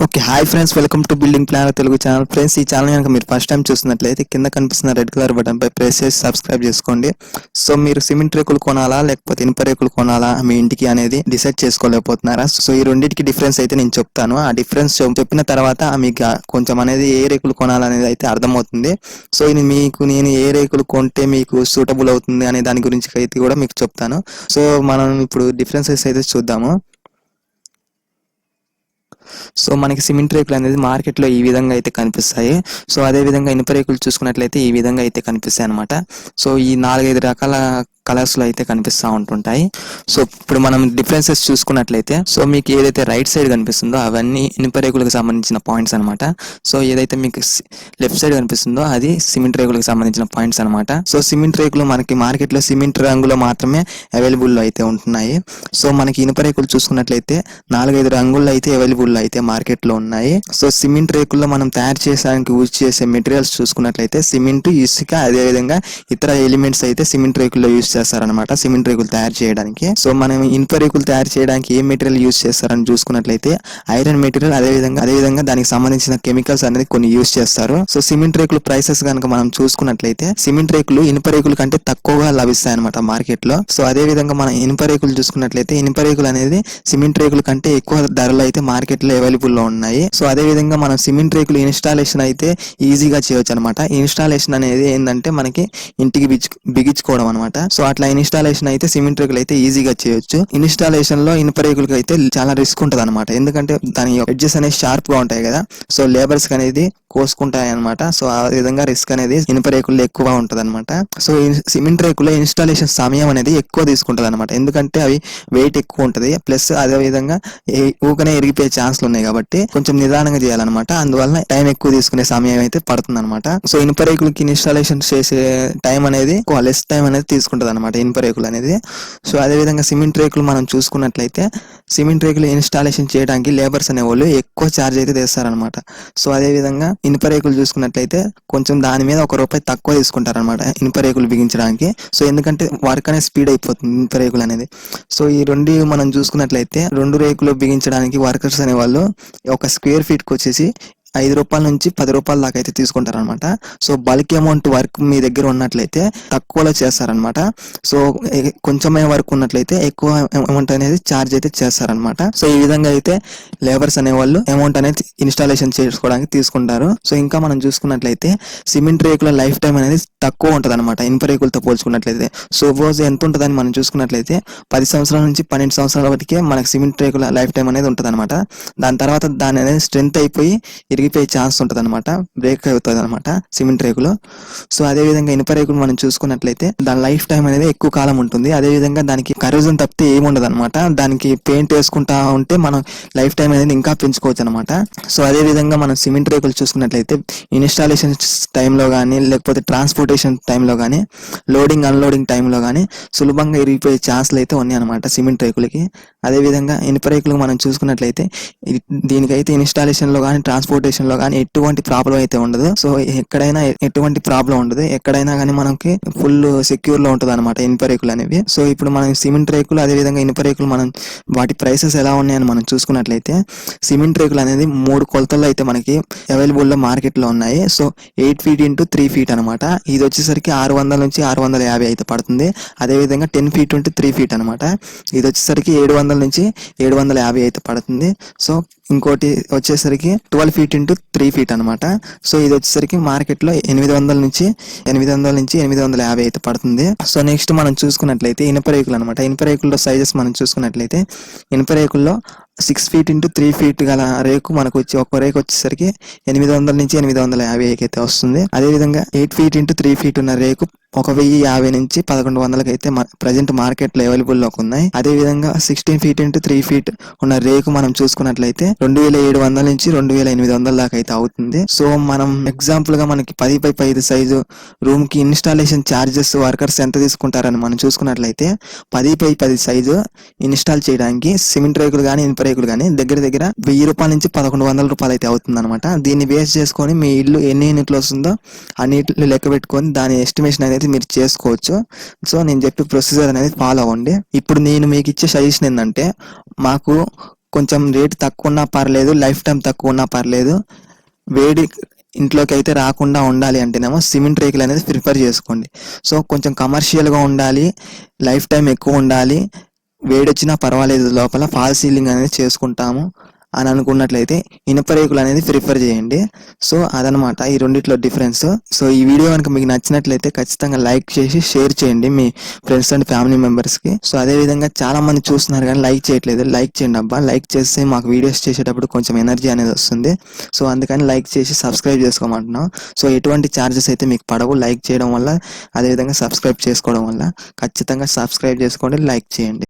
Okay, hi friends, welcome to building plan Telugu channel. Friends, ఈ channel కనుక మీరు first time చూస్తున్నట్లయితే కింద కనిపిస్తున్న రెడ్ కలర్ బటన్ పై ప్రెస్ చేసి సబ్స్క్రైబ్ చేసుకోండి. సో మీరు సిమెంట్ రేకులు కొనాలా లేకపోతే ఇనుప రేకులు కొనాలా మీ ఇంటికి అనేది డిసైడ్ చేసుకోలేకపోతున్నారా? సో ఈ రెండింటికి డిఫరెన్స్ అయితే నేను చెప్తాను. ఆ డిఫరెన్స్ చెప్పిన తర్వాత మీకు కొంచెం అనేది ఏ రేకులు కొనాలనేది అయితే అర్థమవుతుంది. సో ఇది నేను ఏ రేకులు కొంటే మీకు సూటబుల్ అవుతుంది అనే దాని గురించి అయితే కూడా మీకు చెప్తాను. సో మనం ఇప్పుడు డిఫరెన్సెస్ అయితే చూద్దాము. సో మనకి సిమెంట్ రేకులు అనేది మార్కెట్లో ఈ విధంగా అయితే కనిపిస్తాయి. సో అదే విధంగా ఇనుప రేకులు చూసుకున్నట్లయితే ఈ విధంగా అయితే కనిపిస్తాయి అనమాట. సో ఈ 4-5 రకాల కలర్స్ లో అయితే కనిపిస్తూ ఉంటుంటాయి. సో ఇప్పుడు మనం డిఫరెన్సెస్ చూసుకున్నట్లయితే సో మీకు ఏదైతే రైట్ సైడ్ కనిపిస్తుందో అవన్నీ ఇనుప రేకులకు సంబంధించిన పాయింట్స్ అనమాట. సో ఏదైతే మీకు లెఫ్ట్ సైడ్ కనిపిస్తుందో అది సిమెంట్ రేకులకు సంబంధించిన పాయింట్స్ అనమాట. సో సిమెంట్ రేకులు మనకి మార్కెట్లో సిమెంట్ రంగులో మాత్రమే అవైలబుల్ అయితే ఉంటున్నాయి. సో మనకి ఇనుప రేకులు చూసుకున్నట్లయితే 4-5 రంగుల్లో అయితే అవైలబుల్ అయితే మార్కెట్లో ఉన్నాయి. సో సిమెంట్ రేకుల్లో మనం తయారు చేయడానికి యూజ్ చేసే మెటీరియల్స్ చూసుకున్నట్లయితే సిమెంట్, ఇసుక, అదేవిధంగా ఇతర ఎలిమెంట్స్ అయితే సిమెంట్ రేకుల్లో యూజ్ చేస్తారనమాట సిమెంట్ రేకులు తయారు చేయడానికి. సో మనం ఇనుప రేకులు తయారు చేయడానికి ఏ మెటీరియల్ యూజ్ చేస్తారని చూసుకున్నట్లయితే ఐరన్ మెటీరియల్, అదేవిధంగా దానికి సంబంధించిన కెమికల్స్ అనేది కొన్ని యూజ్ చేస్తారు. సో సిమెంట్ రేకులు ప్రైసెస్ కనుక మనం చూసుకున్నట్లయితే సిమెంట్ రేకులు ఇనుప రేకుల కంటే తక్కువగా లభిస్తాయి అనమాట మార్కెట్ లో. సో అదే విధంగా మనం ఇనుప రేకులు చూసుకున్నట్లయితే ఇనుప రేకులు అనేది సిమెంట్ రేకుల కంటే ఎక్కువ ధరలు అయితే మార్కెట్ లో అవైలబుల్ లో ఉన్నాయి. సో అదే విధంగా మనం సిమెంట్ రేకులు ఇన్స్టాలేషన్ అయితే ఈజీగా చేయొచ్చు అనమాట. ఇన్స్టాలేషన్ అనేది ఏంటంటే మనకి ఇంటికి బిగించుకోవడం అనమాట. సో అట్లా ఇన్స్టాలేషన్ అయితే సిమెంట్ రేకులు అయితే ఈజీగా చేయొచ్చు. ఇన్స్టాలేషన్ లో ఇనుప రేకులకి అయితే చాలా రిస్క్ ఉంటుంది అనమాట. ఎందుకంటే దాని ఎడ్జెస్ అనేది షార్ప్ గా ఉంటాయి కదా. సో లేబర్స్ అనేది కోసుకుంటాయి అనమాట. సో ఆ విధంగా రిస్క్ అనేది ఇనుప రేకుల్లో ఎక్కువ ఉంటది అనమాట. సో సిమెంట్ రేకుల్లో ఇన్స్టాలేషన్ సమయం అనేది ఎక్కువ తీసుకుంటది అనమాట. ఎందుకంటే అవి వెయిట్ ఎక్కువ ఉంటది, ప్లస్ అదే విధంగా ఊకనే ఎరిగిపోయే ఛాన్స్లు ఉన్నాయి కాబట్టి కొంచెం నిదానంగా చేయాలన్నమాట. అందువల్ల టైం ఎక్కువ తీసుకునే సమయం అయితే పడుతుంది అనమాట. సో ఇనుప రేకులకి ఇన్స్టాలేషన్ చేసే టైం అనేది లెస్ టైం అనేది తీసుకుంటది అనమాట ఇనుప రేకులు అనేది. సో అదే విధంగా సిమెంట్ రేకులు మనం చూసుకున్నట్లయితే సిమెంట్ రేకులు ఇన్స్టాలేషన్ చేయడానికి లేబర్స్ అనేవాళ్ళు ఎక్కువ ఛార్జ్ అయితే తెస్తారనమాట. సో అదే విధంగా ఇనుప రేకులు చూసుకున్నట్లయితే కొంచెం దాని మీద ₹1 తక్కువ తీసుకుంటారనమాట ఇనుప రేకులు బిగించడానికి. సో ఎందుకంటే వర్క్ అనేది స్పీడ్ అయిపోతుంది ఇనుప రేకులు అనేది. సో ఈ రెండు మనం చూసుకున్నట్లయితే 2 రేకులు బిగించడానికి వర్కర్స్ అనేవాళ్ళు ఒక స్క్వేర్ ఫీట్ కి వచ్చేసి ₹5 నుంచి ₹10 దాకా అయితే తీసుకుంటారు అనమాట. సో బల్క్ అమౌంట్ వర్క్ మీ దగ్గర ఉన్నట్లయితే తక్కువలో చేస్తారనమాట. సో కొంచెమే వర్క్ ఉన్నట్లయితే ఎక్కువ అమౌంట్ అనేది ఛార్జ్ అయితే చేస్తారనమాట. సో ఈ విధంగా అయితే లేబర్స్ అనేవాళ్ళు అమౌంట్ అనేది ఇన్స్టాలేషన్ చేసుకోవడానికి తీసుకుంటారు. సో ఇంకా మనం చూసుకున్నట్లయితే సిమెంట్ రేకుల లైఫ్ టైం అనేది తక్కువ ఉంటది అనమాట ఇనుప రేకులతో పోల్చుకున్నట్లయితే. సో రోజు ఎంత ఉంటుందని మనం చూసుకున్నట్లయితే 10 సంవత్సరాల నుంచి 12 సంవత్సరాల వరకే మనకి సిమెంట్ రేకుల లైఫ్ టైం అనేది ఉంటది అనమాట. దాని తర్వాత దాని అనేది స్ట్రెంత్ అయిపోయి ఇరిగిపోయే ఛాన్స్ ఉంటుంది అనమాట, బ్రేక్ అవుతుంది అనమాట సిమెంట్ రేకులు. సో అదే విధంగా ఇనుప రేకులు మనం చూసుకున్నట్లయితే దాని లైఫ్ టైం అనేది ఎక్కువ కాలం ఉంటుంది. అదే విధంగా దానికి కరోజన్ తప్పితే ఏముండదు అనమాట. దానికి పెయింట్ వేసుకుంటా ఉంటే మనం లైఫ్ టైం అనేది ఇంకా పెంచుకోవచ్చు అనమాట. సో అదే విధంగా మనం సిమెంట్ రేకులు చూసుకున్నట్లయితే ఇన్స్టాలేషన్ టైంలో కానీ లేకపోతే ట్రాన్స్పోర్టేషన్ టైంలో కానీ లోడింగ్ అన్లోడింగ్ టైంలో కానీ సులభంగా ఇరిగిపోయే ఛాన్స్లు అయితే ఉన్నాయి అనమాట సిమెంట్ రేకులకి. అదే విధంగా ఇనుప రేకులు మనం చూసుకున్నట్లయితే దీనికైతే ఇన్స్టాలేషన్ లో కానీ ట్రాన్స్పోర్టేషన్ లో కానీ ఎటువంటి ప్రాబ్లం అయితే ఉండదు. సో ఎక్కడైనా ఎటువంటి ప్రాబ్లం ఉండదు. ఎక్కడైనా కానీ మనకి ఫుల్ సెక్యూర్ లో ఉంటది అనమాట ఇనుప రేకులు అనేవి. సో ఇప్పుడు మనం సిమెంట్ రేకులు అదే విధంగా ఇనుప రేకులు మనం వాటి ప్రైసెస్ ఎలా ఉన్నాయని మనం చూసుకున్నట్లయితే సిమెంట్ రేకులు అనేది 3 కొలతల్లో అయితే మనకి అవైలబుల్ లో మార్కెట్ లో ఉన్నాయి. సో 8 feet into 3 feet అనమాట. ఇది వచ్చేసరికి 600 నుంచి 650 అయితే పడుతుంది. అదే విధంగా 10 feet into 3 feet అనమాట. ఇది వచ్చేసరికి 700 నుంచి 750 అయితే పడుతుంది. సో ఇంకోటి వచ్చేసరికి 12 feet into 3 feet అనమాట. సో ఇది వచ్చేసరికి మార్కెట్ లో 800 నుంచి 850 అయితే పడుతుంది. సో నెక్స్ట్ మనం చూసుకున్నట్లయితే ఇనుప రేకులు అనమాట. ఇనుప రేకుల్లో సైజెస్ మనం చూసుకున్నట్లయితే ఇనుప రేకుల్లో 6 feet into 3 feet గల రేకు మనకు వచ్చి ఒక రేకు వచ్చేసరికి 800 నుంచి 850 అయితే వస్తుంది. అదే విధంగా 8 feet into 3 feet ఉన్న రేకు 1050 నుంచి 1100 అయితే ప్రజెంట్ మార్కెట్ లో అవైలబుల్ లోకి ఉన్నాయి. అదే విధంగా 16 feet into 3 feet ఉన్న రేకు మనం చూసుకున్నట్లయితే 2700 నుంచి 2800 దాకా అయితే అవుతుంది. సో మనం ఎగ్జాంపుల్ గా మనకి 10x5 సైజు రూమ్ కి ఇన్స్టాలేషన్ చార్జెస్ వర్కర్స్ ఎంత తీసుకుంటారని మనం చూసుకున్నట్లయితే 10x10 సైజు ఇన్స్టాల్ చేయడానికి సిమెంట్ రేకులు కానీ ఇనుప రేకులు కానీ దగ్గర ₹1000 నుంచి ₹1100 అయితే అవుతుంది అనమాట. దీన్ని బేస్ చేసుకొని మీ ఇల్లు ఎన్ని యూనిట్లు వస్తుందో అన్ని లెక్క పెట్టుకొని దాని ఎస్టిమేషన్ అనేది మీరు చేసుకోవచ్చు. సో నేను చెప్పే ప్రొసీజర్ అనేది ఫాలో అవ్వండి. ఇప్పుడు నేను మీకు ఇచ్చే సజెషన్ ఏంటంటే మాకు కొంచెం రేట్ తక్కువ ఉన్నా పర్లేదు, లైఫ్ టైం తక్కువ ఉన్నా పర్లేదు, వేడి ఇంట్లోకి అయితే రాకుండా ఉండాలి అంటేనేమో సిమెంట్ రేకులు అనేది ప్రిఫర్ చేసుకోండి. సో కొంచెం కమర్షియల్గా ఉండాలి, లైఫ్ టైం ఎక్కువ ఉండాలి, వేడొచ్చినా పర్వాలేదు, లోపల ఫాల్ సీలింగ్ అనేది చేసుకుంటాము అని అనుకున్నట్లయితే ఇనుప రేకులు అనేది ప్రిఫర్ చేయండి. సో అదనమాట ఈ రెండిట్లో డిఫరెన్స్. సో ఈ వీడియో కనుక మీకు నచ్చినట్లయితే ఖచ్చితంగా లైక్ చేసి షేర్ చేయండి మీ ఫ్రెండ్స్ అండ్ ఫ్యామిలీ మెంబర్స్కి. సో అదేవిధంగా చాలా మంది చూస్తున్నారు కానీ లైక్ చేయట్లేదు, లైక్ చేయండి అబ్బా. లైక్ చేస్తే మాకు వీడియోస్ చేసేటప్పుడు కొంచెం ఎనర్జీ అనేది వస్తుంది. సో అందుకని లైక్ చేసి సబ్స్క్రైబ్ చేసుకోమంటున్నాం. సో ఎటువంటి ఛార్జెస్ అయితే మీకు పడవు లైక్ చేయడం వల్ల, అదేవిధంగా సబ్స్క్రైబ్ చేసుకోవడం వల్ల. ఖచ్చితంగా సబ్స్క్రైబ్ చేసుకోండి, లైక్ చేయండి.